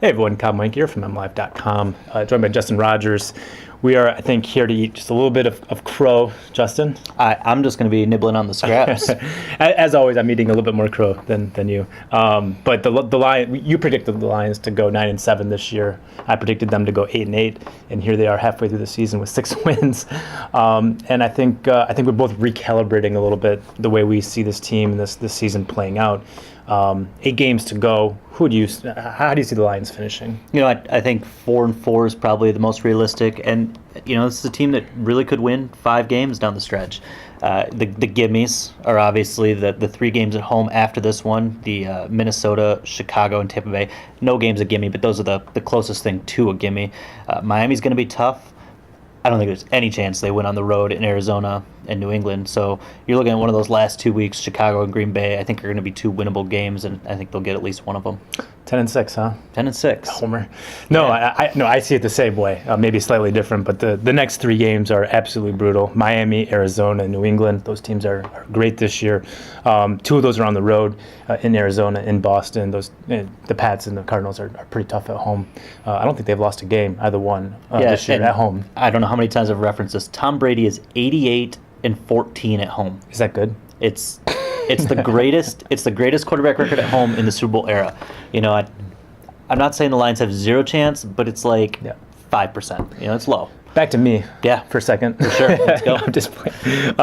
Hey everyone, Kyle Mike here from MLive.com, joined by Justin Rogers. We are, I think, here to eat just a little bit of crow, Justin. I'm just going to be nibbling on the scraps. As always, I'm eating a little bit more crow than you. But the Lion, you predicted the Lions to go 9-7 this year. I predicted them to go 8-8, and here they are halfway through the season with 6 wins. And I think we're both recalibrating a little bit the way we see this team and this season playing out. 8 games to go. How do you see the Lions finishing? I think 4-4 is probably the most realistic, and this is a team that really could win 5 games down the stretch. The gimmies are obviously the 3 games at home after this one: the Minnesota, Chicago, and Tampa Bay. No game's a gimme, but those are the closest thing to a gimme. Miami's going to be tough. I don't think there's any chance they win on the road in Arizona and New England. So you're looking at one of those last 2 weeks, Chicago and Green Bay. I think are going to be 2 winnable games, and I think they'll get at least one of them. 10-6, huh? 10-6. Homer. No, yeah. I see it the same way. Maybe slightly different, but the next 3 games are absolutely brutal. Miami, Arizona, and New England. Those teams are great this year. 2 of those are on the road in Arizona, in Boston. The Pats and the Cardinals are pretty tough at home. I don't think they've lost a game, either one, this year at home. I don't know how many times I've referenced this. Tom Brady is 88-14 at home. Is that good? It's the greatest. It's the greatest quarterback record at home in the Super Bowl era. I'm not saying the Lions have 0 chance, but it's like 5%. It's low. Back to me, yeah, for a second. For sure, let's go. No, I'm just playing.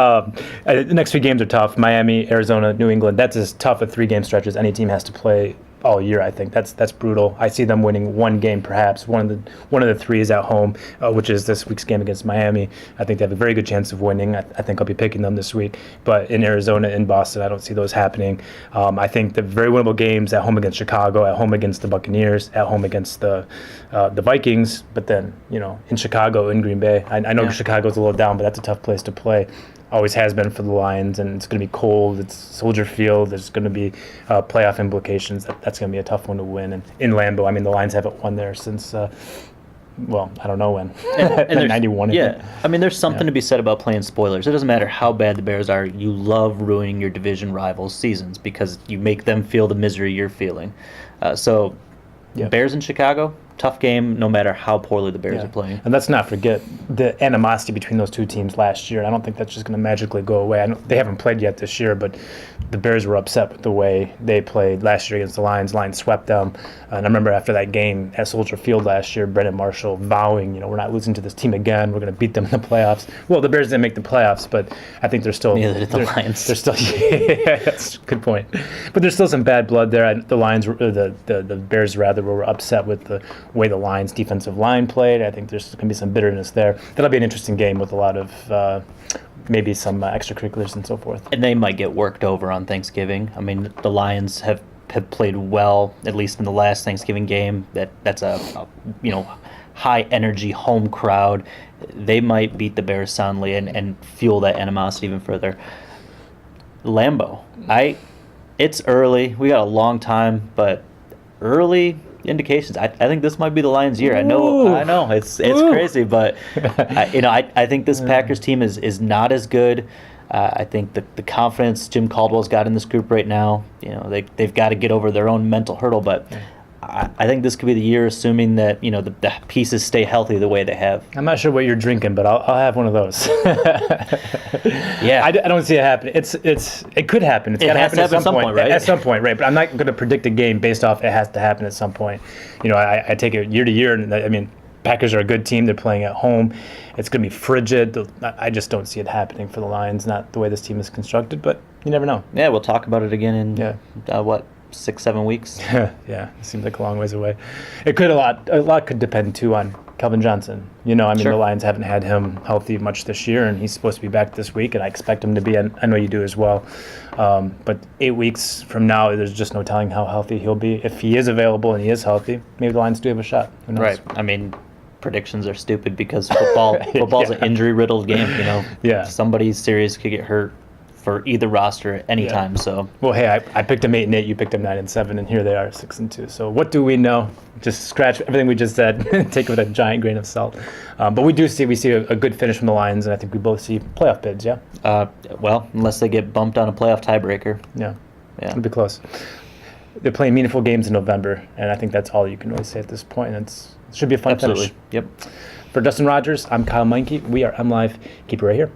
The next 3 games are tough. Miami, Arizona, New England. That's as tough a 3-game stretch as any team has to play all year. I think that's brutal. I see them winning 1 game, perhaps one of the 3 is at home, which is this week's game against Miami. I think they have a very good chance of winning. I think I'll be picking them this week. But in Arizona, in Boston, I don't see those happening. I think the very winnable games at home against Chicago, at home against the Buccaneers, at home against the Vikings. But then in Chicago, in Green Bay, I know Chicago's a little down, but that's a tough place to play. Always has been for the Lions, and it's going to be cold. It's Soldier Field. There's going to be playoff implications. That's going to be a tough one to win. And in Lambeau, the Lions haven't won there since, I don't know when. And 91. Yeah, there's something to be said about playing spoilers. It doesn't matter how bad the Bears are. You love ruining your division rivals' seasons because you make them feel the misery you're feeling. Bears in Chicago, tough game no matter how poorly the Bears are playing. And let's not forget the animosity between those 2 teams last year. I don't think that's just going to magically go away. They haven't played yet this year, but the Bears were upset with the way they played last year against the Lions. Lions swept them. And I remember after that game at Soldier Field last year, Brendan Marshall vowing, we're not losing to this team again. We're going to beat them in the playoffs. Well, the Bears didn't make the playoffs, but I think they're still... Neither did the Lions. They're still... Yeah, that's a good point. But there's still some bad blood there. The Lions, the Bears rather, were upset with the way the Lions defensive line played. I think there's going to be some bitterness there. That'll be an interesting game with a lot of maybe some extracurriculars and so forth. And they might get worked over on Thanksgiving. The Lions have played well, at least in the last Thanksgiving game. That's a high energy home crowd. They might beat the Bears soundly and fuel that animosity even further. Lambeau. It's early. We got a long time, but early indications. I think this might be the Lions' year. I know it's crazy, but I think this Packers team is not as good. I think the confidence Jim Caldwell's got in this group right now, they've got to get over their own mental hurdle. But I think this could be the year, assuming that the pieces stay healthy the way they have. I'm not sure what you're drinking, but I'll have one of those. Yeah, I don't see it happening. It could happen. It's got to happen at some point, right? At some point, right? But I'm not going to predict a game based off it has to happen at some point. I take it year to year, and Packers are a good team. They're playing at home. It's going to be frigid. I just don't see it happening for the Lions. Not the way this team is constructed, but you never know. Yeah, we'll talk about it again in 6-7 weeks. Yeah, it seems like a long ways away. It could a lot could depend too on Calvin Johnson. Sure. The Lions haven't had him healthy much this year, and he's supposed to be back this week, and I expect him to be. I know you do as well. But 8 weeks from now, there's just no telling how healthy he'll be. If he is available and he is healthy, maybe the Lions do have a shot. Who knows? Right. Predictions are stupid because football's an injury-riddled game. Yeah. Somebody serious could get hurt for either roster at any time. So hey, I picked them 8-8, you picked them 9-7, and here they are 6-2. So what do we know? Just scratch everything we just said, take it with a giant grain of salt. But we see a good finish from the Lions, and I think we both see playoff bids. Yeah. Well, unless they get bumped on a playoff tiebreaker. Yeah. It'll be close. they're playing meaningful games in November, and I think that's all you can really say at this point. And it should be a fun Absolutely. finish. Yep. For Dustin Rogers, I'm Kyle Meinke. We are MLive. Keep it right here.